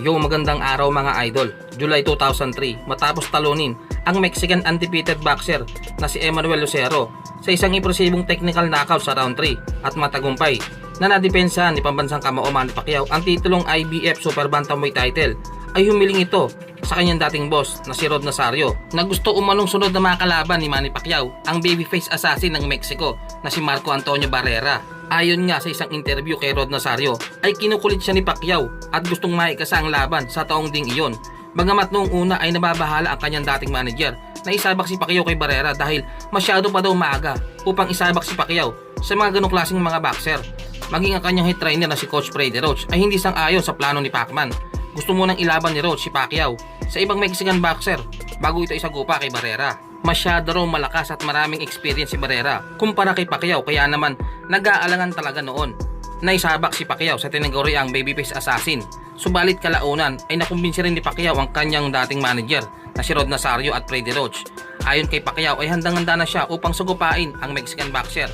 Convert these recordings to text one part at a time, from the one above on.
Yo, magandang araw mga idol. July 2003, matapos talunin ang Mexican undefeated boxer na si Emmanuel Lucero sa isang impresibong technical knockout sa round 3 at matagumpay na nadepensa ni pambansang kamao Manny Pacquiao ang titulong IBF Super Bantamweight title, ay humiling ito sa kanyang dating boss na si Rod Nazario na gusto umanong sunod na makalaban ni Manny Pacquiao ang babyface assassin ng Mexico na si Marco Antonio Barrera. Ayon nga sa isang interview kay Rod Nazario ay kinukulit siya ni Pacquiao at gustong maikasa ang laban sa taong ding iyon. Bagamat noong una ay nababahala ang kanyang dating manager na isabak si Pacquiao kay Barrera dahil masyado pa daw maaga upang isabak si Pacquiao sa mga ganong klaseng mga boxer. Maging ang kanyang head trainer na si Coach Freddy Roach ay hindi sang-ayon sa plano ni Pacman. Gusto munang ilaban ni Roach si Pacquiao sa ibang Mexican boxer bago ito isagupa kay Barrera. Masyado raw malakas at maraming experience si Barrera kumpara kay Pacquiao, kaya naman nag-aalangan talaga noon na isabak si Pacquiao sa tinaguriang babyface assassin. Subalit kalaunan ay nakumbinsi rin ni Pacquiao ang kanyang dating manager na si Rod Nazario at Freddy Roach. Ayon kay Pacquiao ay handang-handa na siya upang sagupain ang Mexican boxer.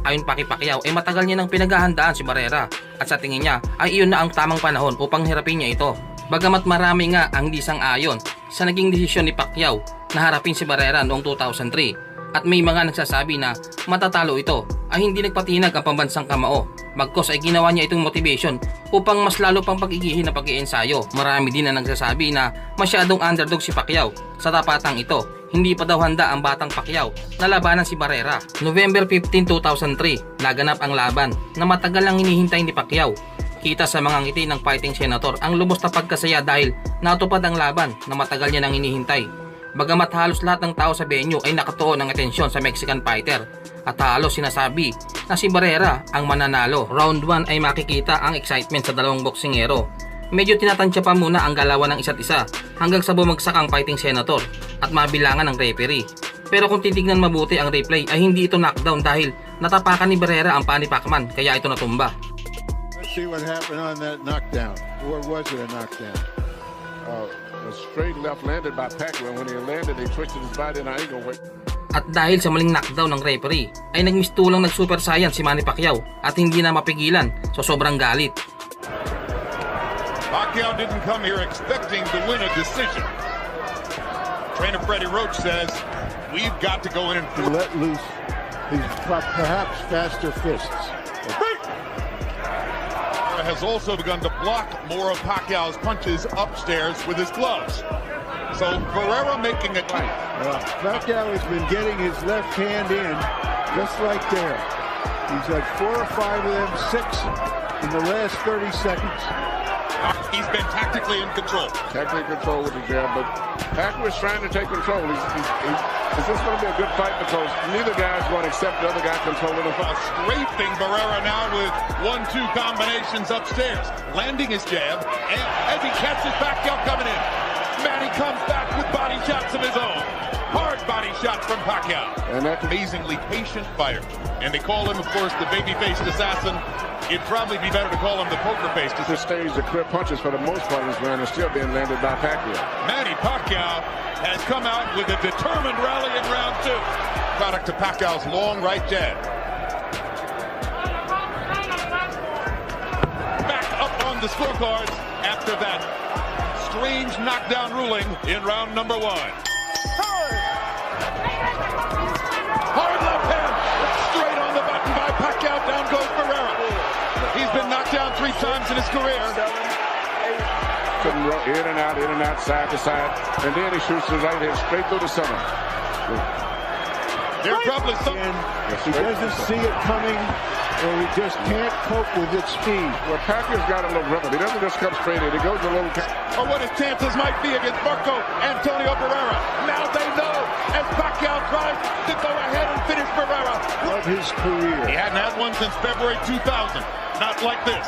Ayon pa kay Pacquiao ay matagal niya nang pinaghahandaan si Barrera at sa tingin niya ay iyon na ang tamang panahon upang hirapin niya ito. Bagamat marami nga ang di sang-ayon sa naging desisyon ni Pacquiao na harapin si Barrera noong 2003 at may mga nagsasabi na matatalo ito, ay hindi nagpatinag ang pambansang kamao. Bagkus ay ginawa niya itong motivation upang mas lalo pang pag-igihin ng pag-iensayo. Marami din na nagsasabi na masyadong underdog si Pacquiao sa tapatang ito. Hindi pa daw handa ang batang Pacquiao na labanan si Barrera. November 15, 2003, naganap ang laban na matagal lang hinihintay ni Pacquiao. Kita sa mga ngiti ng fighting senator ang lubos na pagkasaya dahil natupad ang laban na matagal niya nang hinihintay. Bagamat halos lahat ng tao sa venue ay nakatuon ng atensyon sa Mexican fighter at halos sinasabi na si Barrera ang mananalo. Round 1 ay makikita ang excitement sa dalawang boksingero. Medyo tinatansya pa muna ang galawan ng isa't isa hanggang sa bumagsak ang fighting senator at mabilangan ng referee. Pero kung titignan mabuti ang replay ay hindi ito knockdown dahil natapakan ni Barrera ang paa ni Pacman kaya ito natumba. Let's see what happened on that knockdown. Or was it a knockdown? A straight left landed by Pacquiao. When he landed, they twisted his body, and I ain't gonna wait. At dahil sa maling knockdown ng referee, ay nagmistulang nag-super saiyan si Manny Pacquiao at hindi na mapigilan sa sobrang galit. Pacquiao didn't come here expecting to win a decision. Trainer Freddy Roach says, we've got to go in and Let loose his perhaps faster fists. has also begun to block more of Pacquiao's punches upstairs with his gloves. So Barrera making a claim. Pacquiao has been getting his left hand in just like there. He's had 4 or 5 of them, 6 in the last 30 seconds. He's been tactically in control. Tactically in control with the jab, but Pacquiao is trying to take control. Is this going to be a good fight? Because neither guy's going to accept the other guy controlling the fight. Scraping Barrera now with 1-2 combinations upstairs. Landing his jab, and as he catches Pacquiao coming in, Manny comes back with body shots of his own. Hard body shots from Pacquiao. And that's Amazingly patient fighter. And they call him, of course, the baby-faced assassin. It'd probably be better to call him the poker face. the stage. The clear punches for the most part in this round are still being landed by Pacquiao. Manny Pacquiao has come out with a determined rally in round 2. Product to Pacquiao's long right jab. Back up on the scorecards after that strange knockdown ruling in round number 1. Hard left hand, straight on the button by Pacquiao. Down goes Barrera. He's been knocked down 3 times in his career. Couldn't run in and out, side to side, and then he shoots his right hand straight through the center. There's probably some. He doesn't see it coming, or he just can't cope with its speed. Well, Pacquiao's got a little rhythm. He doesn't just come straight in. He goes a little. Or what his chances might be against Marco Antonio Barrera. Now they know as Pacquiao tries to go ahead and finish Barrera. Of his career. He hadn't had one since February 2000. Not like this.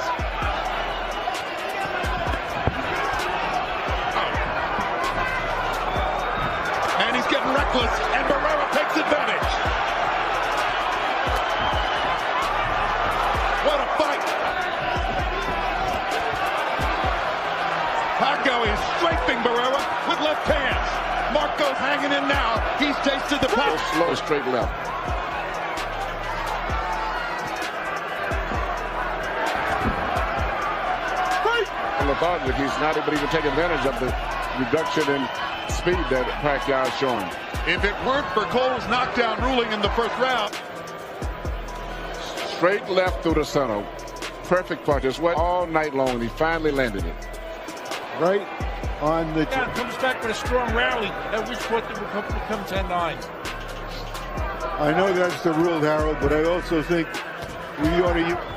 And he's getting reckless, and Barrera takes advantage. What a fight. Pacquiao is strafing Barrera with left hands. Marco's hanging in now. He's tasted the punch. Slow straight left. thought that he's not able to even take advantage of the reduction in speed that Pacquiao is showing. If it weren't for Cole's knockdown ruling in the first round. Straight left through the center. Perfect punch. It's what all night long, and he finally landed it. Right on the... Yeah, comes back with a strong rally, at which point it becomes 10-9. I know that's the rule, Harold, but I also think we ought to...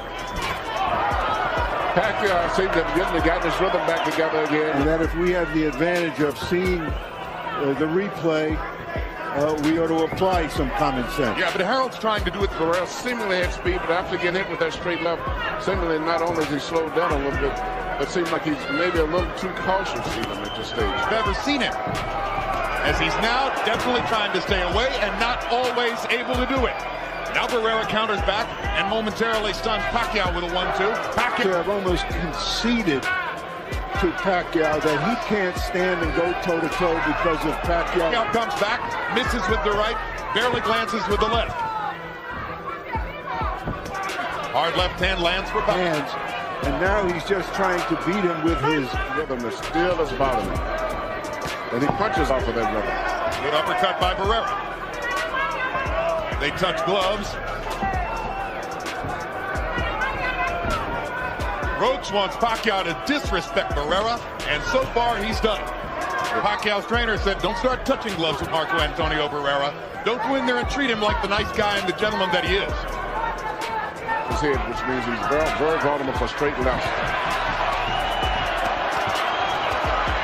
Pacquiao seems to have gotten his rhythm back together again. And that if we have the advantage of seeing the replay, we ought to apply some common sense. Yeah, but Harold's trying to do it. Barrera seemingly had speed, but after getting hit with that straight left, seemingly not only has he slowed down a little bit, but seems like he's maybe a little too cautious even at this stage. Never seen him. As he's now definitely trying to stay away and not always able to do it. Now Barrera counters back and momentarily stuns Pacquiao with a 1-2. Pacquiao I've almost conceded to Pacquiao that he can't stand and go toe-to-toe because of Pacquiao. comes back, misses with the right, barely glances with the left. Hard left hand lands for Pacquiao. Hands, and now he's just trying to beat him with his Rhythm is still as bottom. And he punches off of that rhythm. Good uppercut by Barrera. They touch gloves. Roach wants Pacquiao to disrespect Barrera, and so far he's done it. Pacquiao's trainer said, don't start touching gloves with Marco Antonio Barrera. Don't go in there and treat him like the nice guy and the gentleman that he is. His head, which means he's very vulnerable for straight left.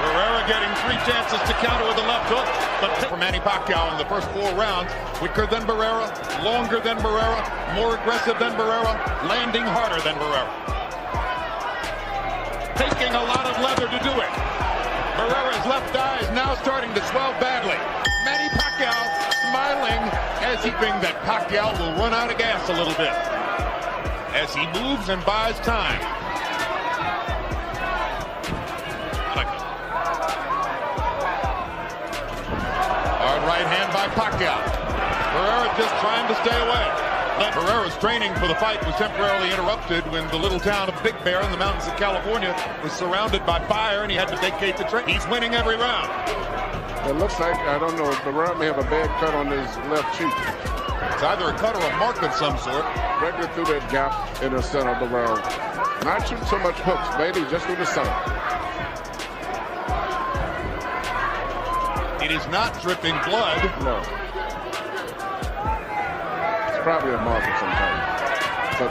Barrera getting 3 chances to counter with the left hook, but for Manny Pacquiao in the first 4 rounds, quicker than Barrera, longer than Barrera, more aggressive than Barrera, landing harder than Barrera. Taking a lot of leather to do it. Barrera's left eye is now starting to swell badly. Manny Pacquiao smiling as he thinks that Pacquiao will run out of gas a little bit as he moves and buys time. Hard right hand by Pacquiao. Barrera just trying to stay away. Barrera's training for the fight was temporarily interrupted when the little town of Big Bear in the mountains of California was surrounded by fire and he had to vacate the train. He's winning every round. It looks like, I don't know, Barrera may have a bad cut on his left cheek. It's either a cut or a mark of some sort. Directly through that gap in the center of the barrel. Not shooting so much hooks, maybe just through the center. It is not dripping blood. No. It's probably a mark of some kind. But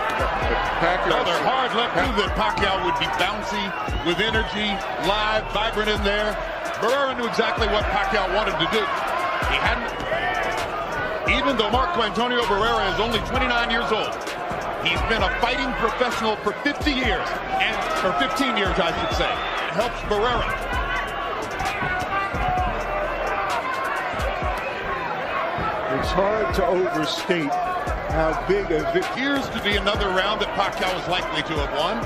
Pacquiao... Another hard left move that Pacquiao would be bouncy, with energy, live, vibrant in there. Barrera knew exactly what Pacquiao wanted to do. He hadn't... Even though Marco Antonio Barrera is only 29 years old, he's been a fighting professional for 50 years, or 15 years, I should say. It helps Barrera. It's hard to overstate how big a victory. Appears to be another round that Pacquiao is likely to have won.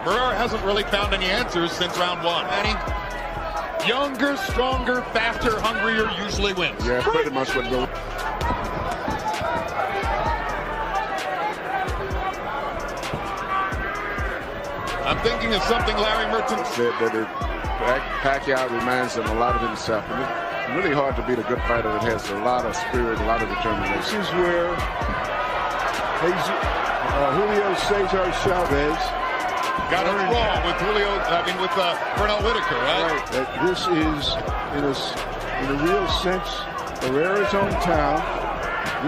Barrera hasn't really found any answers since round 1. Manny, younger, stronger, faster, hungrier usually wins. Yeah, pretty much what goes. I'm thinking of something Larry Merchant said that Pacquiao reminds him a lot of himself. And it's really hard to beat a good fighter that has a lot of spirit, a lot of determination. This is where Julio Cesar Chavez got it wrong with Bernal Whitaker, right? That this is, in a real sense, Barrera's hometown.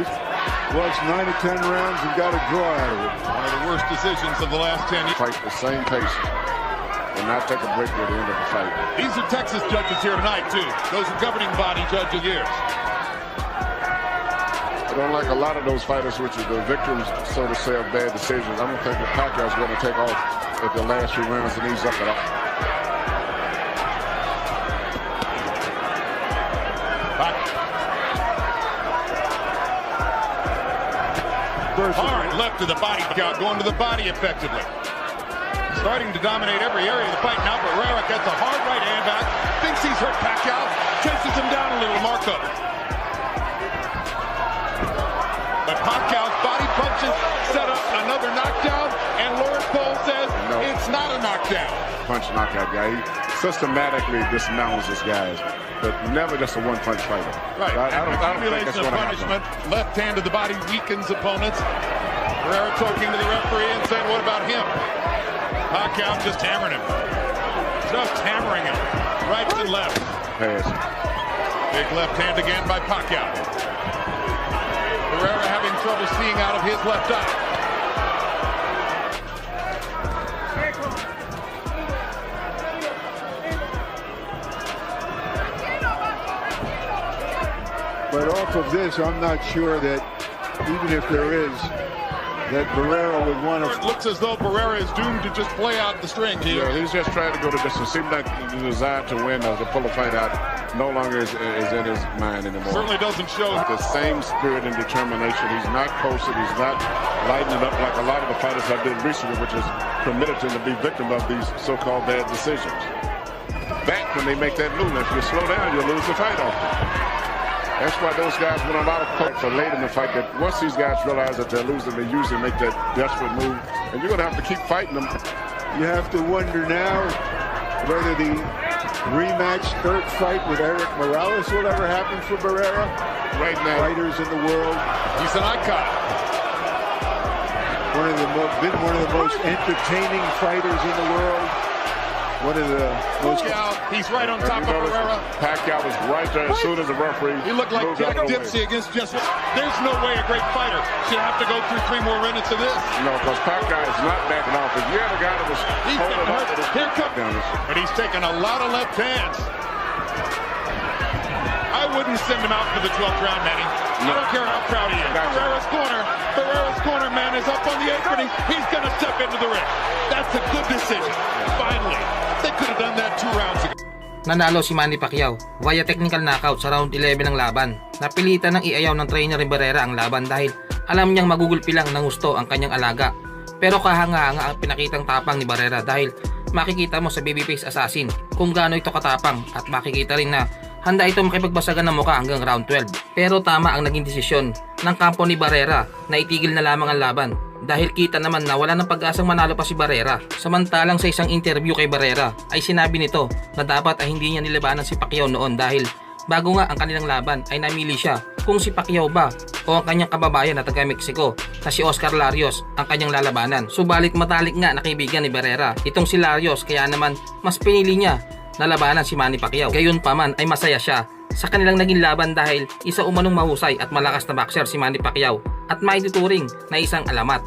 This was 9 or 10 rounds and got a draw out of it. One of the worst decisions of the last 10 years. Fight the same pace and not take a break at the end of the fight. These are Texas judges here tonight, too. Those are governing body judges years. I don't like a lot of those fighters, which are the victims, so to say, of bad decisions. I don't think that Pacquiao's going to take off at the last few rounds and ease up at all. Hard left to the body, going to the body effectively. Starting to dominate every area of the fight. Now Barrera gets a hard right hand back. Thinks he's hurt Pacquiao. Chases him down a little, Marco. But Pacquiao's body punches set up another knockdown. And Lawrence Cole says it's not a knockdown. one-punch knockout guy. He systematically dismounts his guys, but never just a one-punch fighter. Right. I don't think that's Accumulation of going to punishment. happen. Left hand to the body weakens opponents. Barrera talking to the referee and saying, what about him? Pacquiao just hammering him. Just hammering him. Right and left. Pass. Big left hand again by Pacquiao. Barrera having trouble seeing out of his left eye. But off of this, I'm not sure that even if there is, that Barrera would want It to. looks as though Barrera is doomed to just play out the string here. Yeah, he's just trying to go the distance. Seems like the desire to win or to pull a fight out no longer is in his mind anymore. Certainly doesn't show. The same spirit and determination. He's not posted. He's not lighting it up like a lot of the fighters have been recently, which has permitted him to be victim of these so-called bad decisions. Back when they make that move, if you slow down, you'll lose the fight off. That's why those guys win a lot of fights are late in the fight. That once these guys realize that they're losing, they usually make that desperate move. And you're going to have to keep fighting them. You have to wonder now whether the rematch third fight with Eric Morales will ever happen for Barrera. Right now, Fighters in the world. He's an icon. Been one of the most entertaining fighters in the world. One of the most. Pacquiao, he's right on top of Barrera. Pacquiao was right there as soon as the referee. He looked like moved Jack out of the way. Dempsey against just. There's no way a great fighter should have to go through 3 more minutes of this. No, because Pacquiao is not backing off. If you had a guy that was He's holding getting up hurt. with his Here feet down, But he's taking a lot of left hands. I wouldn't send him out for the 12th round, Manny. I don't care how proud he is. Barrera's corner man is up on the apron. He's going to step into the ring. That's a good decision. Finally. They could have done that 2 rounds ago. Nanalo si Manny Pacquiao via technical knockout sa round 11 ng laban. Napilitan ng iayaw ng trainer ni Barrera ang laban dahil alam niyang magugulpi lang ng gusto ang kanyang alaga. Pero kahanga-hanga ang pinakitang tapang ni Barrera dahil makikita mo sa babyface assassin kung gaano ito katapang at makikita rin na handa ito makipagbasagan ng muka hanggang round 12. Pero tama ang naging desisyon ng kampo ni Barrera na itigil na lamang ang laban dahil kita naman na wala ng pag-asang manalo pa si Barrera. Samantalang sa isang interview kay Barrera ay sinabi nito na dapat ay hindi niya nilabanan si Pacquiao noon dahil bago nga ang kanilang laban ay namili siya kung si Pacquiao ba o ang kanyang kababayan na taga Mexico na si Oscar Larios ang kanyang lalabanan. Subalit matalik nga na kaibigan ni Barrera itong si Larios kaya naman mas pinili niya na labanan si Manny Pacquiao. Gayon pa man ay masaya siya sa kanilang naging laban dahil isa umanong mahusay at malakas na boxer si Manny Pacquiao at maituturing na isang alamat